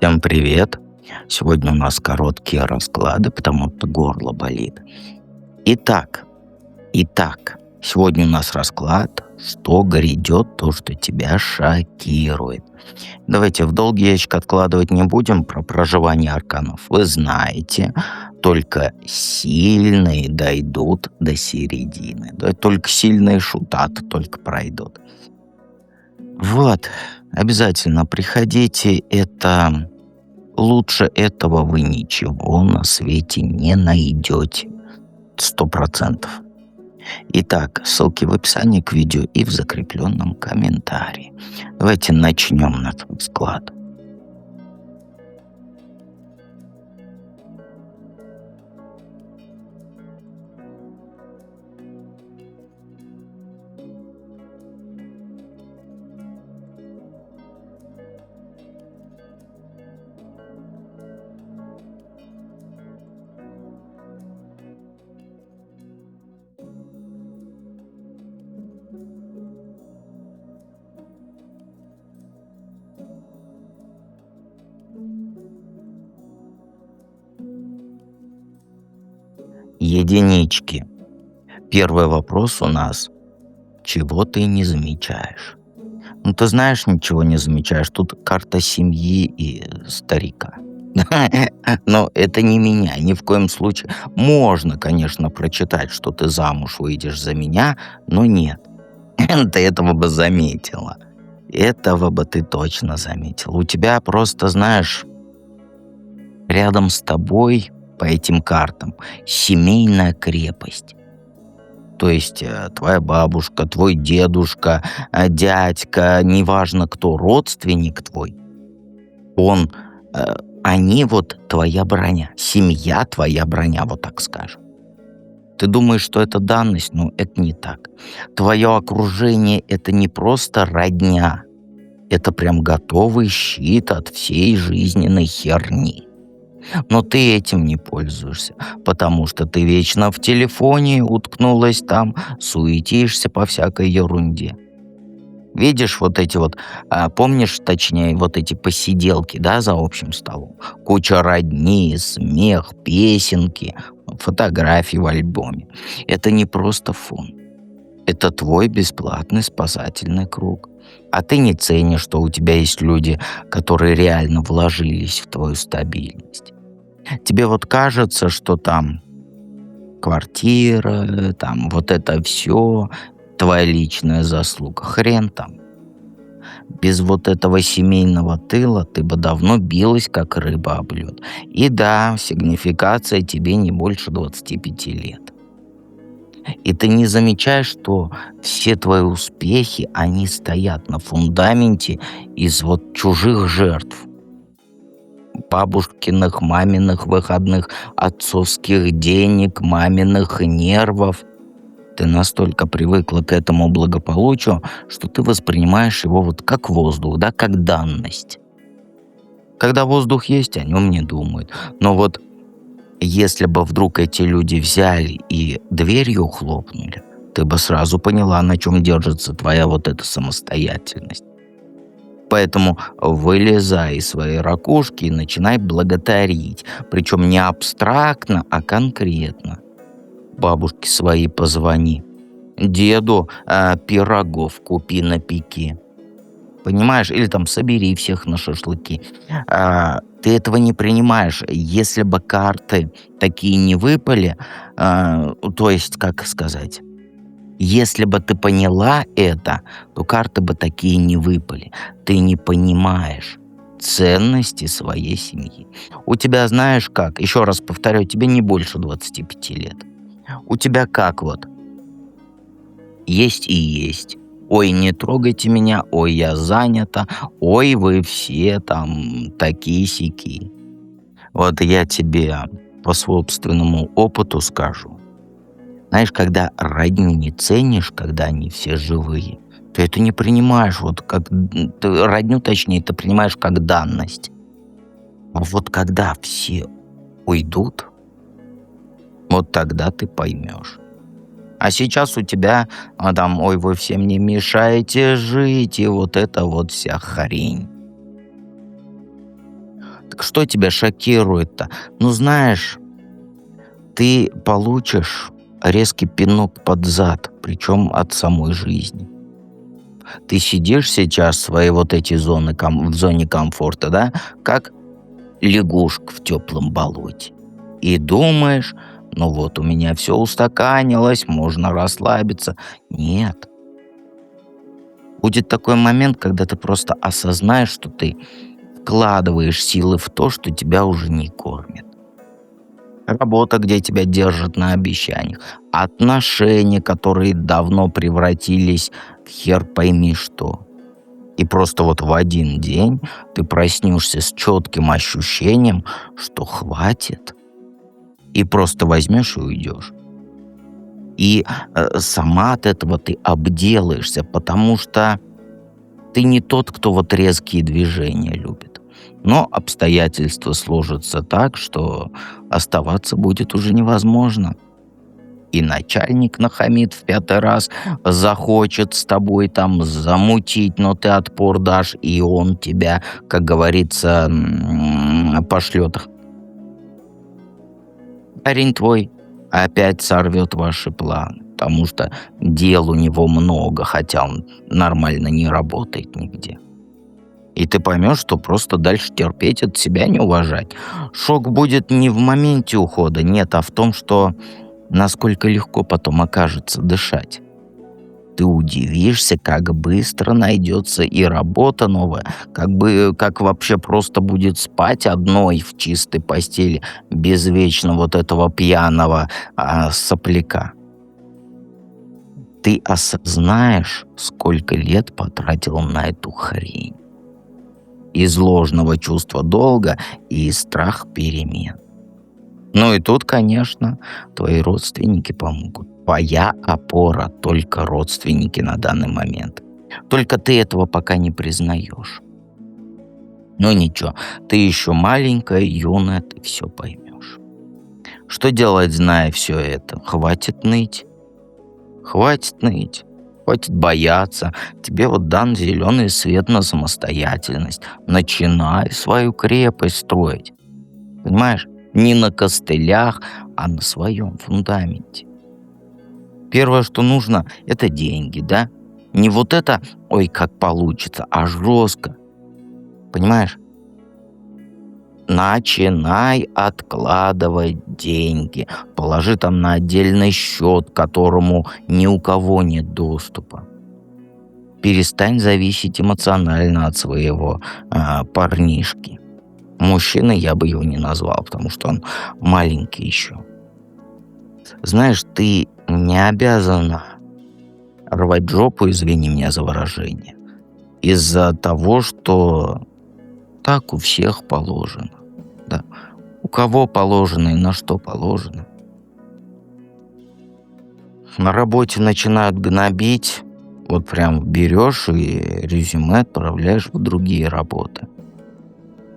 Всем привет! Сегодня у нас короткие расклады, потому что горло болит. Итак, сегодня у нас расклад, что грядет, то, что тебя шокирует. Давайте в долгий ящик откладывать не будем, про проживание арканов вы знаете, только сильные дойдут до середины. Да, только сильные шутат, только пройдут. Вот, обязательно приходите, это... Лучше этого вы ничего на свете не найдете. 100%. Итак, ссылки в описании к видео и в закрепленном комментарии. Давайте начнем наш расклад. Единички. Первый вопрос у нас. Чего ты не замечаешь? Ну, ты знаешь, ничего не замечаешь. Тут карта семьи и старика. Но это не меня, ни в коем случае. Можно, конечно, прочитать, что ты замуж выйдешь за меня, но нет. Ты этого бы заметила. Этого бы ты точно заметила. У тебя просто, знаешь, рядом с тобой по этим картам семейная крепость. То есть твоя бабушка, твой дедушка, дядька, неважно кто, родственник твой, он, они вот твоя броня, семья твоя броня, вот так скажем. Ты думаешь, что это данность, но это не так. Твое окружение — это не просто родня, это прям готовый щит от всей жизненной херни. Но ты этим не пользуешься, потому что ты вечно в телефоне уткнулась там, суетишься по всякой ерунде. Видишь вот эти вот, помнишь, точнее, вот эти посиделки, да, за общим столом? Куча родни, смех, песенки, фотографии в альбоме. Это не просто фон. Это твой бесплатный спасательный круг. А ты не ценишь, что у тебя есть люди, которые реально вложились в твою стабильность. Тебе вот кажется, что там квартира, там вот это все твоя личная заслуга. Хрен там. Без вот этого семейного тыла ты бы давно билась, как рыба об лед. И да, сигнификация тебе не больше 25 лет. И ты не замечаешь, что все твои успехи, они стоят на фундаменте из вот чужих жертв. Бабушкиных, маминых выходных, отцовских денег, маминых нервов. Ты настолько привыкла к этому благополучию, что ты воспринимаешь его вот как воздух, да, как данность. Когда воздух есть, о нем не думают. Но вот если бы вдруг эти люди взяли и дверью хлопнули, ты бы сразу поняла, на чем держится твоя вот эта самостоятельность. Поэтому вылезай из своей ракушки и начинай благодарить. Причем не абстрактно, а конкретно. Бабушке своей позвони. Деду пирогов купи, напеки. Понимаешь? Или там собери всех на шашлыки. Ты этого не принимаешь. Если бы карты такие не выпали, то есть, как сказать... Если бы ты поняла это, то карты бы такие не выпали. Ты не понимаешь ценности своей семьи. У тебя, знаешь как, еще раз повторяю, тебе не больше 25 лет. У тебя как вот? Есть и есть. Ой, не трогайте меня, ой, я занята, ой, вы все там такие-сяки. Вот я тебе по собственному опыту скажу. Знаешь, когда родню не ценишь, когда они все живые, то это не принимаешь, вот как родню, точнее, ты принимаешь как данность. А вот когда все уйдут, вот тогда ты поймешь. А сейчас у тебя там, ой, вы всем не мешаете жить, и вот это вот вся хрень. Так что тебя шокирует-то? Ну, знаешь, ты получишь резкий пинок под зад, причем от самой жизни. Ты сидишь сейчас в своей вот эти зоны, в зоне комфорта, да, как лягушка в теплом болоте. И думаешь, ну вот у меня все устаканилось, можно расслабиться. Нет. Будет такой момент, когда ты просто осознаешь, что ты вкладываешь силы в то, что тебя уже не кормит. Работа, где тебя держат на обещаниях. Отношения, которые давно превратились в хер пойми что. И просто вот в один день ты проснешься с четким ощущением, что хватит. И просто возьмешь и уйдешь. И сама от этого ты обделаешься, потому что ты не тот, кто вот резкие движения любит. Но обстоятельства сложатся так, что оставаться будет уже невозможно. И начальник нахамит в 5-й раз, захочет с тобой там замутить, но ты отпор дашь, и он тебя, как говорится, пошлет. Парень твой опять сорвет ваши планы, потому что дел у него много, хотя он нормально не работает нигде. И ты поймешь, что просто дальше терпеть от себя не уважать. Шок будет не в моменте ухода, нет, а в том, что насколько легко потом окажется дышать. Ты удивишься, как быстро найдется и работа новая, как вообще просто будет спать одной в чистой постели, без вечно вот этого пьяного сопляка. Ты осознаешь, сколько лет потратил на эту хрень. Из ложного чувства долга и из страха перемен. Ну и тут, конечно, твои родственники помогут. Твоя опора только родственники на данный момент. Только ты этого пока не признаешь. Ну ничего, ты еще маленькая, юная, ты все поймешь. Что делать, зная все это? Хватит ныть. Хватит ныть. Хватит бояться. Тебе вот дан зеленый свет на самостоятельность. Начинай свою крепость строить. Понимаешь? Не на костылях, а на своем фундаменте. Первое, что нужно, это деньги, да? Не вот это, ой, как получится, а жестко. Понимаешь? Начинай откладывать деньги. Положи там на отдельный счет, к которому ни у кого нет доступа. Перестань зависеть эмоционально от своего парнишки. Мужчиной я бы его не назвал, потому что он маленький еще. Знаешь, ты не обязана рвать жопу, извини меня за выражение, из-за того, что так у всех положено. Да. У кого положено и на что положено. На работе начинают гнобить, вот прям берешь и резюме отправляешь в другие работы.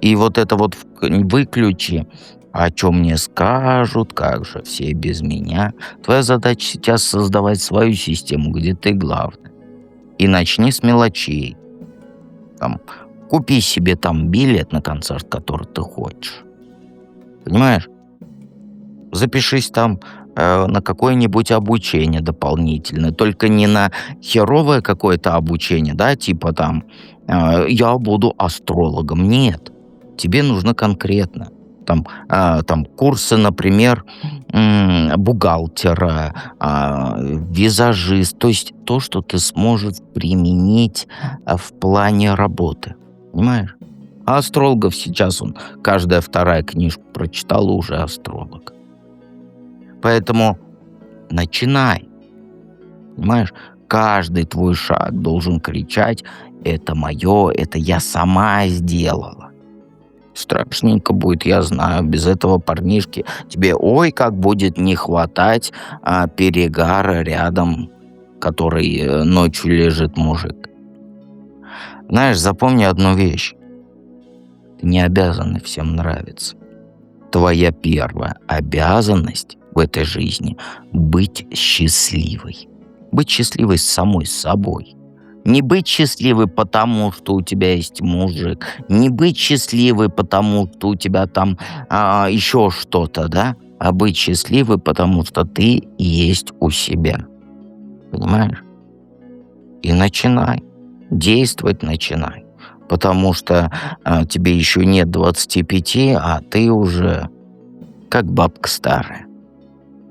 И вот это вот выключи, о чем мне скажут, как же все без меня. Твоя задача сейчас создавать свою систему, где ты главный. И начни с мелочей. Там, купи себе там билет на концерт, который ты хочешь. Понимаешь? Запишись там на какое-нибудь обучение дополнительное. Только не на херовое какое-то обучение, да, типа там я буду астрологом. Нет. Тебе нужно конкретно. Там курсы, например, бухгалтера, визажист. То есть то, что ты сможешь применить в плане работы. Понимаешь? А астрологов сейчас каждая вторая книжку прочитала уже астролог. Поэтому начинай. Понимаешь? Каждый твой шаг должен кричать: это мое, это я сама сделала. Страшненько будет, я знаю, без этого парнишки. Тебе ой, как будет не хватать перегара рядом, который ночью лежит мужик. Знаешь, запомни одну вещь. Ты не обязан всем нравиться. Твоя первая обязанность в этой жизни — быть счастливой. Быть счастливой с самой собой. Не быть счастливой, потому что у тебя есть мужик, не быть счастливой, потому что у тебя там еще что-то, да, а быть счастливой, потому что ты есть у себя. Понимаешь? И начинай. Действовать начинай. Потому что тебе еще нет 25, а ты уже как бабка старая.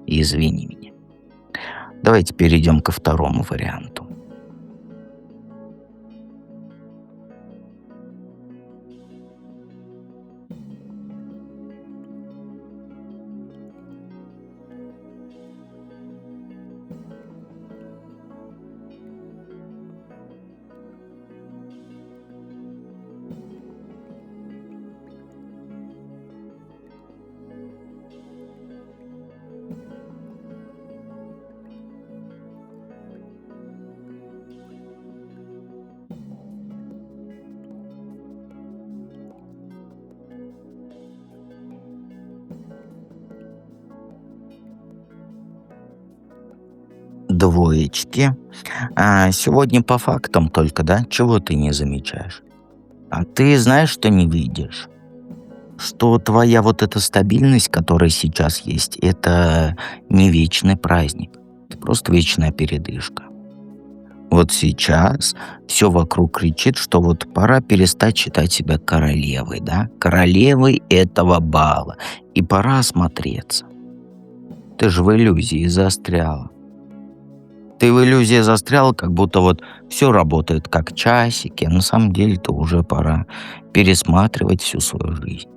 Извини меня. Давайте перейдем ко второму варианту. Двоечки. Сегодня по фактам только, да? Чего ты не замечаешь? А ты знаешь, что не видишь? Что твоя вот эта стабильность, которая сейчас есть, это не вечный праздник. Это просто вечная передышка. Вот сейчас все вокруг кричит, что вот пора перестать считать себя королевой, да? Королевой этого бала. И пора осмотреться. Ты же в иллюзии застряла. Ты в иллюзии застрял, как будто вот все работает как часики. На самом деле-то уже пора пересматривать всю свою жизнь.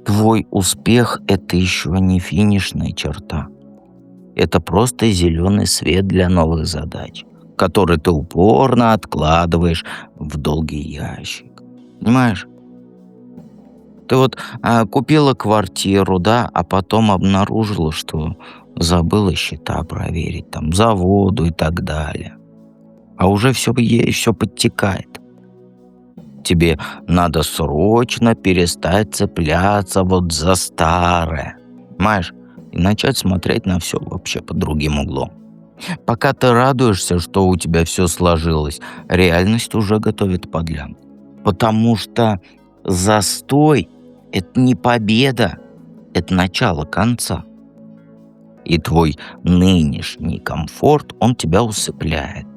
Твой успех — это еще не финишная черта. Это просто зеленый свет для новых задач, который ты упорно откладываешь в долгий ящик. Понимаешь? Ты вот купила квартиру, да, а потом обнаружила, что забыла счета проверить, там, за воду и так далее. А уже все подтекает. Тебе надо срочно перестать цепляться вот за старое. Понимаешь? И начать смотреть на все вообще под другим углом. Пока ты радуешься, что у тебя все сложилось, реальность уже готовит подлянку. Потому что застой — это не победа, это начало конца. И твой нынешний комфорт, он тебя усыпляет.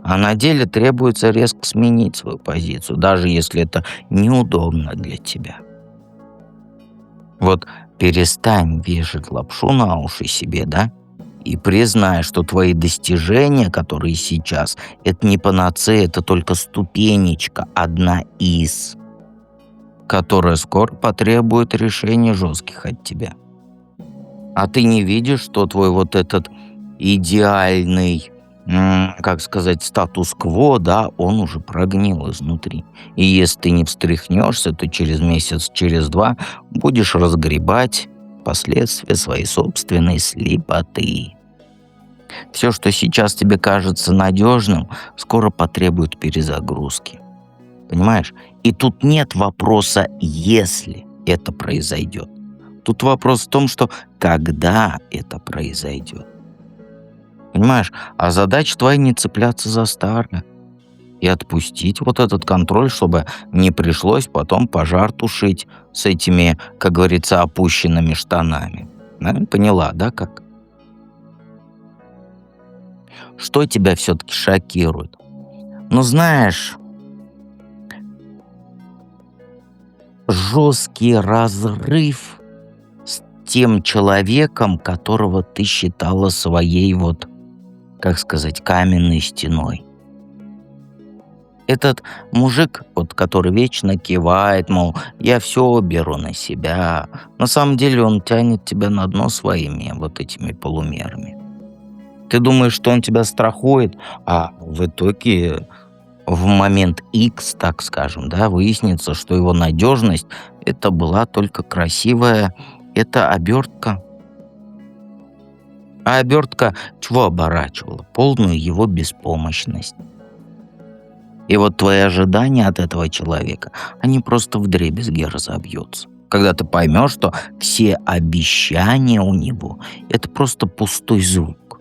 А на деле требуется резко сменить свою позицию, даже если это неудобно для тебя. Вот перестань вешать лапшу на уши себе, да? И признай, что твои достижения, которые сейчас, это не панацея, это только ступенечка, одна из, которая скоро потребует решения жестких от тебя. А ты не видишь, что твой вот этот идеальный, как сказать, статус-кво, да, он уже прогнил изнутри. И если ты не встряхнешься, то через месяц, через два будешь разгребать последствия своей собственной слепоты. Все, что сейчас тебе кажется надежным, скоро потребует перезагрузки. Понимаешь? И тут нет вопроса «если это произойдет». Тут вопрос в том, что когда это произойдет. Понимаешь? А задача твоя не цепляться за старое. И отпустить вот этот контроль, чтобы не пришлось потом пожар тушить с этими, как говорится, опущенными штанами. Поняла, да, как? Что тебя все-таки шокирует? Ну, знаешь, жесткий разрыв с тем человеком, которого ты считала своей вот, как сказать, каменной стеной. Этот мужик, вот, который вечно кивает, мол, я все беру на себя, на самом деле он тянет тебя на дно своими вот этими полумерами. Ты думаешь, что он тебя страхует, а в итоге в момент X, так скажем, да, выяснится, что его надежность — это была только красивая, это обертка. А обертка чего оборачивала? Полную его беспомощность. И вот твои ожидания от этого человека, они просто вдребезги разобьются. Когда ты поймешь, что все обещания у него — это просто пустой звук.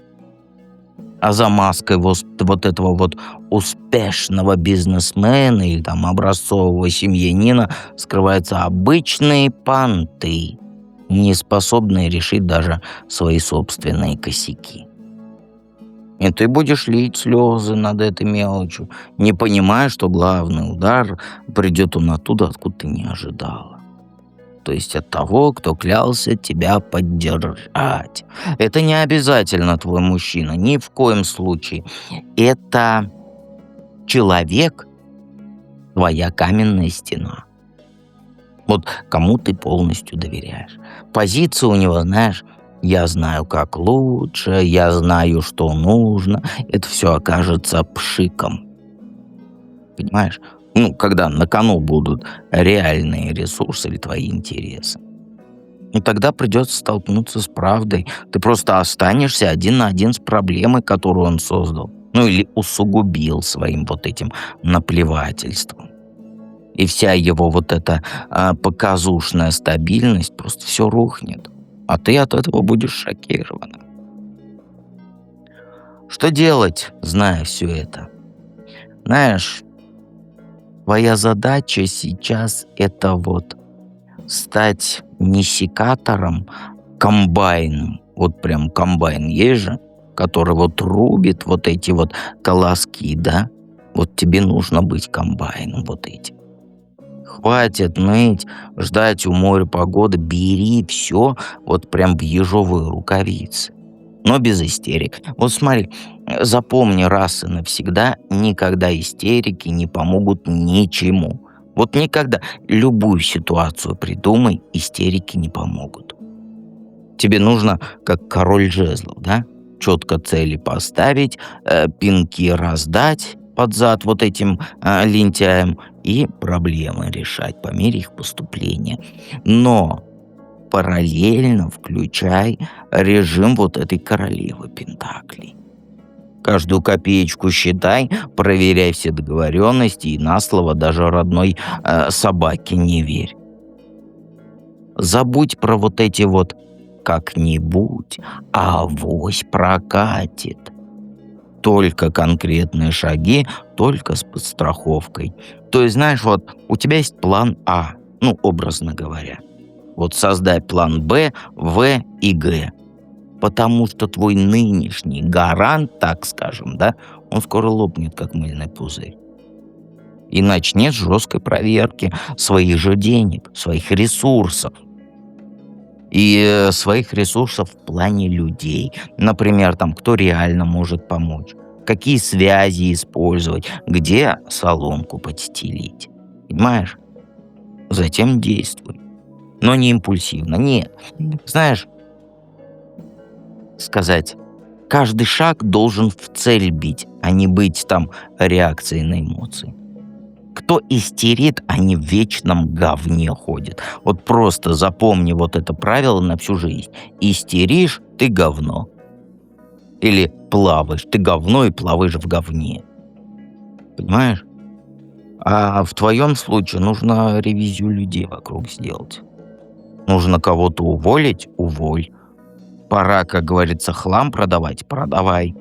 А за маской вот этого вот успешного бизнесмена или там образцового семьянина скрываются обычные понты, не способные решить даже свои собственные косяки. И ты будешь лить слезы над этой мелочью, не понимая, что главный удар придет он оттуда, откуда ты не ожидала. То есть от того, кто клялся тебя поддержать. Это не обязательно твой мужчина, ни в коем случае. Это человек, твоя каменная стена. Вот кому ты полностью доверяешь. Позиция у него, знаешь, я знаю, как лучше, я знаю, что нужно. Это все окажется пшиком. Понимаешь? Ну, когда на кону будут реальные ресурсы или твои интересы. Ну, тогда придется столкнуться с правдой. Ты просто останешься один на один с проблемой, которую он создал. Ну, или усугубил своим вот этим наплевательством. И вся его вот эта показушная стабильность, просто все рухнет. А ты от этого будешь шокирована. Что делать, зная все это? Знаешь, твоя задача сейчас это вот стать не секатором, комбайном. Вот прям комбайн есть же, который вот рубит вот эти вот колоски, да? Вот тебе нужно быть комбайном вот этим. Хватит ныть, ждать у моря погоды, бери все вот прям в ежовые рукавицы. Но без истерик. Вот смотри, запомни раз и навсегда, никогда истерики не помогут ничему. Вот никогда. Любую ситуацию придумай, истерики не помогут. Тебе нужно, как король жезлов, да? Четко цели поставить, пинки раздать под зад вот этим лентяям и проблемы решать по мере их поступления. Но параллельно включай режим вот этой королевы Пентаклей. Каждую копеечку считай, проверяй все договоренности и на слово даже родной собаке не верь. Забудь про вот эти вот как-нибудь, а авось прокатит. Только конкретные шаги, только с подстраховкой. То есть, знаешь, вот у тебя есть план А, ну, образно говоря. Вот создай план Б, В и Г. Потому что твой нынешний гарант, так скажем, да, он скоро лопнет, как мыльный пузырь. И начнет с жесткой проверки своих же денег, своих ресурсов. И своих ресурсов в плане людей. Например, там, кто реально может помочь. Какие связи использовать, где соломку подстелить. Понимаешь? Затем действуй. Но не импульсивно, нет. Знаешь, сказать, каждый шаг должен в цель бить, а не быть там реакцией на эмоции. Кто истерит, они в вечном говне ходят. Вот просто запомни вот это правило на всю жизнь. Истеришь — ты говно. Или плаваешь, ты говно и плаваешь в говне. Понимаешь? А в твоем случае нужно ревизию людей вокруг сделать. Нужно кого-то уволить — уволь. Пора, как говорится, хлам продавать — продавай.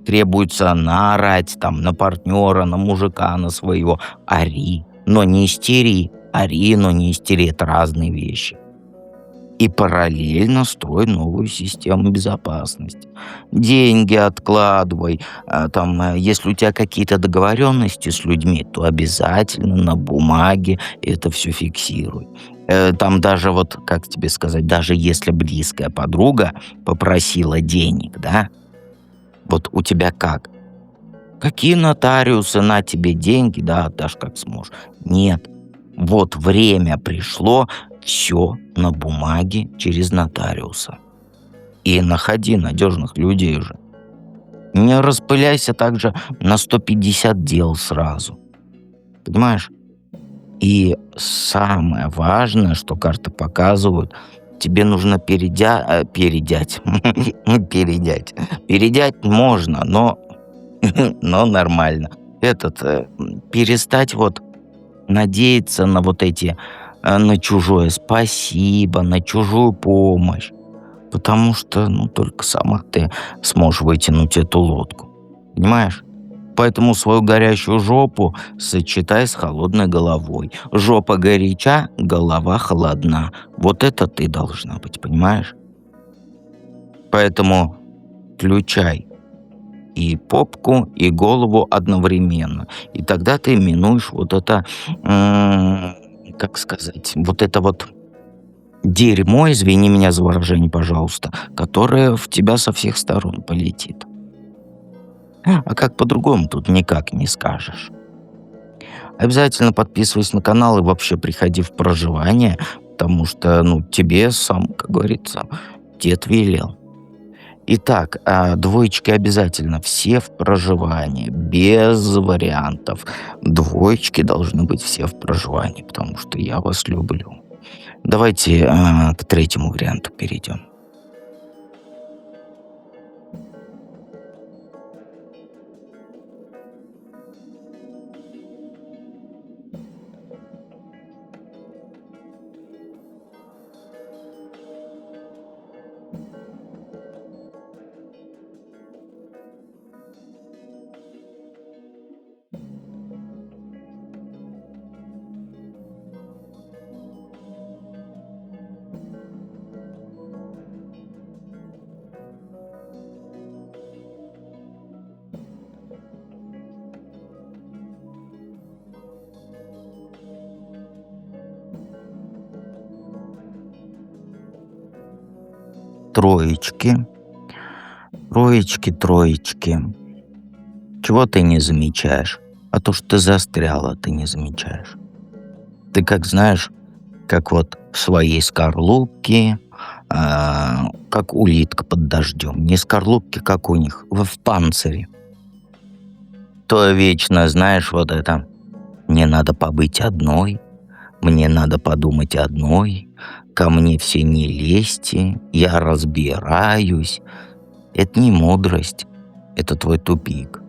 Требуется наорать там на партнера, на мужика, на своего. Ори, но не истери. Ори, но не истери. Это разные вещи. И параллельно строй новую систему безопасности. Деньги откладывай. Если у тебя какие-то договоренности с людьми, то обязательно на бумаге это все фиксируй. Там даже вот, как тебе сказать, даже если близкая подруга попросила денег, да, вот у тебя как? Какие нотариусы, на тебе деньги, да, отдашь как сможешь. Нет. Вот время пришло, все на бумаге через нотариуса. И находи надежных людей уже. Не распыляйся также на 150 дел сразу. Понимаешь? И самое важное, что карты показывают, тебе нужно передять. Передять можно, но нормально. Перестать вот надеяться на вот эти, на чужое спасибо, на чужую помощь. Потому что, только сама ты сможешь вытянуть эту лодку. Понимаешь? Поэтому свою горящую жопу сочетай с холодной головой. Жопа горяча, голова холодна. Вот это ты должна быть, понимаешь? Поэтому включай и попку, и голову одновременно. И тогда ты минуешь вот это, как сказать, вот это вот дерьмо, извини меня за выражение, пожалуйста, которое в тебя со всех сторон полетит. А как по-другому тут никак не скажешь. Обязательно подписывайся на канал и вообще приходи в проживание, потому что, ну, тебе сам, как говорится, дед велел. Итак, двоечки обязательно, все в проживании, без вариантов. Двоечки должны быть все в проживании, потому что я вас люблю. Давайте к третьему варианту перейдем. Троечки, троечки, троечки. Чего ты не замечаешь? А то, что ты застряла, ты не замечаешь. Ты как знаешь, как вот в своей скорлупке, как улитка под дождем. Не скорлупки, как у них, в панцире. То вечно, знаешь, вот это. Мне надо побыть одной, мне надо подумать одной, ко мне все не лезьте, я разбираюсь. Это не мудрость, это твой тупик.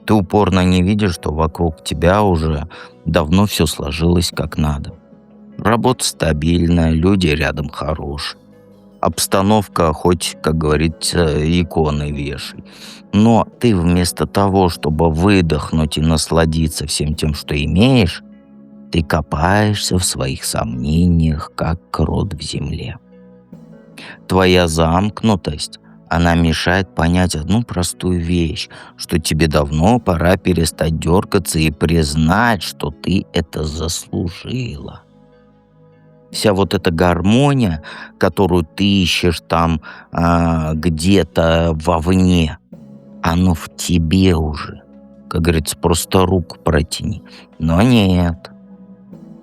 Ты упорно не видишь, что вокруг тебя уже давно все сложилось как надо. Работа стабильная, люди рядом хорошие. Обстановка хоть, как говорится, иконы вешай. Но ты вместо того, чтобы выдохнуть и насладиться всем тем, что имеешь, ты копаешься в своих сомнениях, как крот в земле. Твоя замкнутость, она мешает понять одну простую вещь, что тебе давно пора перестать дергаться и признать, что ты это заслужила. Вся вот эта гармония, которую ты ищешь там где-то вовне, оно в тебе уже. Как говорится, просто руку протяни. Но нет.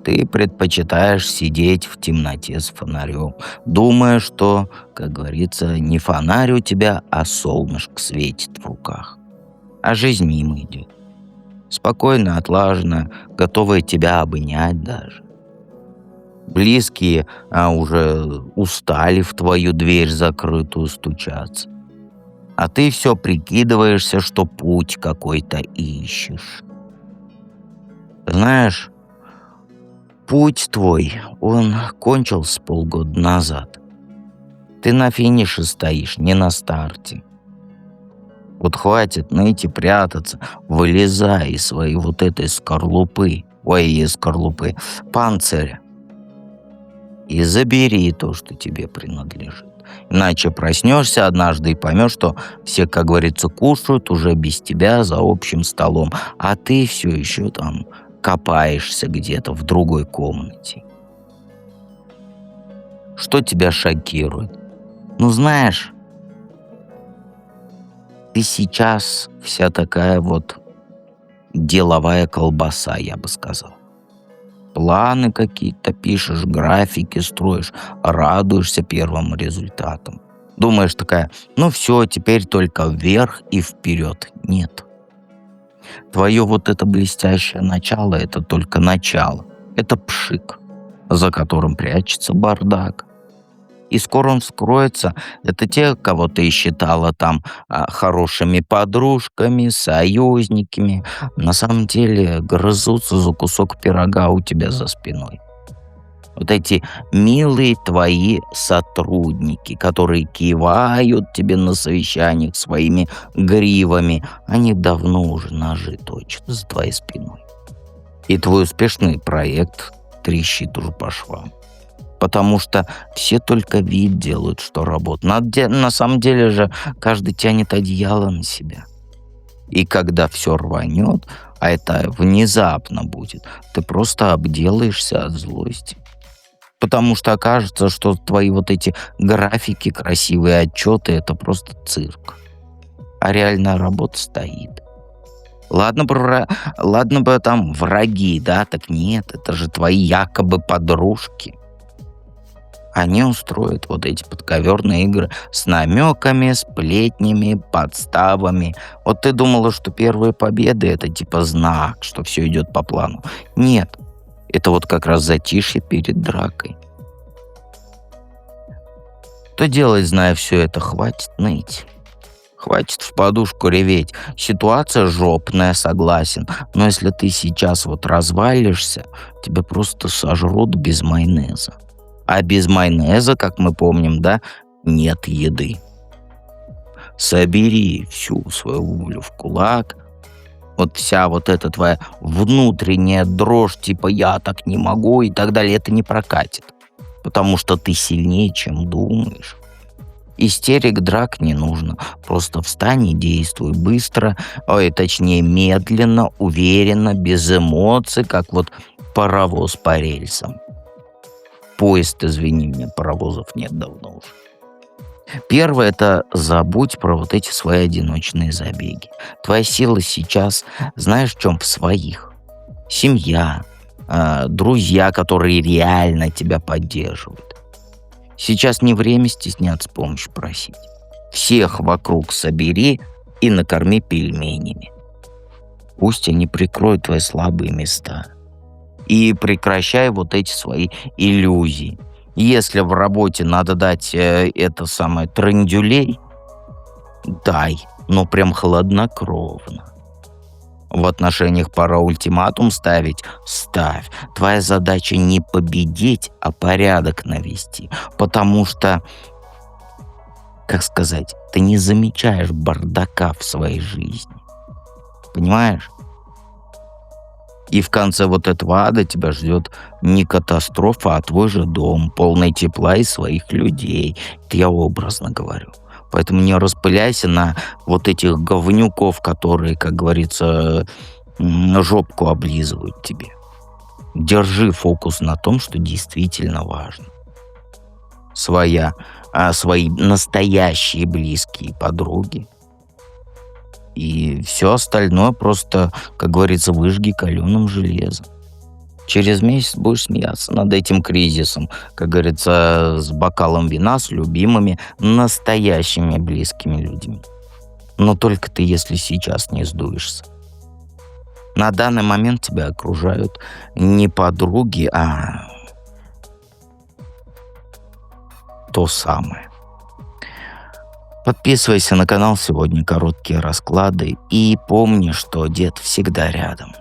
Ты предпочитаешь сидеть в темноте с фонарем, думая, что, как говорится, не фонарь у тебя, а солнышко светит в руках. А жизнь мимо идет. Спокойно, отлаженно, готовая тебя обнять даже. Близкие уже устали в твою дверь закрытую стучаться. А ты все прикидываешься, что путь какой-то ищешь. Знаешь, путь твой, он кончился полгода назад. Ты на финише стоишь, не на старте. Вот хватит ныть и прятаться, вылезай из своей вот этой скорлупы, из скорлупы, панциря. И забери то, что тебе принадлежит. Иначе проснешься однажды и поймешь, что все, как говорится, кушают уже без тебя за общим столом, а ты все еще там копаешься где-то в другой комнате. Что тебя шокирует? Ну, знаешь, ты сейчас вся такая вот деловая колбаса, я бы сказал. Планы какие-то пишешь, графики строишь, радуешься первым результатам. Думаешь такая, ну все, теперь только вверх и вперед. Нет. Твое вот это блестящее начало — это только начало. Это пшик, за которым прячется бардак. И скоро он вскроется. Это те, кого ты считала там хорошими подружками, союзниками. На самом деле грызутся за кусок пирога у тебя за спиной. Вот эти милые твои сотрудники, которые кивают тебе на совещаниях своими гривами, они давно уже ножи точат за твоей спиной. И твой успешный проект трещит уже по швам. Потому что все только вид делают, что работают. На самом деле же каждый тянет одеяло на себя. И когда все рванет, а это внезапно будет, ты просто обделаешься от злости. Потому что окажется, что твои вот эти графики, красивые отчеты — это просто цирк. А реальная работа стоит. Ладно бы там враги, да, так нет, это же твои якобы подружки. Они устроят вот эти подковерные игры с намеками, сплетнями, подставами. Вот ты думала, что первые победы — это типа знак, что все идет по плану. Нет, это вот как раз затишье перед дракой. Что делать, зная все это? Хватит ныть. Хватит в подушку реветь. Ситуация жопная, согласен. Но если ты сейчас вот развалишься, тебя просто сожрут без майонеза. А без майонеза, как мы помним, да, нет еды. Собери всю свою волю в кулак. Вот вся вот эта твоя внутренняя дрожь, типа «я так не могу» и так далее, это не прокатит. Потому что ты сильнее, чем думаешь. Истерик, драк не нужно. Просто встань и действуй быстро, точнее медленно, уверенно, без эмоций, как вот паровоз по рельсам. Поезд, извини меня, паровозов нет давно уже. Первое — это забудь про вот эти свои одиночные забеги. Твоя сила сейчас, знаешь, в чем? В своих. Семья, друзья, которые реально тебя поддерживают. Сейчас не время стесняться помощи просить. Всех вокруг собери и накорми пельменями. Пусть они прикроют твои слабые места. И прекращай вот эти свои иллюзии. Если в работе надо дать это самое трындюлей, дай, но прям хладнокровно. В отношениях пора ультиматум ставить? Ставь. Твоя задача не победить, а порядок навести. Потому что, как сказать, ты не замечаешь бардака в своей жизни. Понимаешь? И в конце вот этого ада тебя ждет не катастрофа, а твой же дом, полный тепла и своих людей. Это я образно говорю. Поэтому не распыляйся на вот этих говнюков, которые, как говорится, жопку облизывают тебе. Держи фокус на том, что действительно важно. Свои настоящие близкие подруги. И все остальное просто, как говорится, выжги каленым железом. Через месяц будешь смеяться над этим кризисом, как говорится, с бокалом вина, с любимыми, настоящими близкими людьми. Но только ты, если сейчас не сдуешься. На данный момент тебя окружают не подруги, а то самое. Подписывайся на канал, сегодня короткие расклады. И помни, что дед всегда рядом.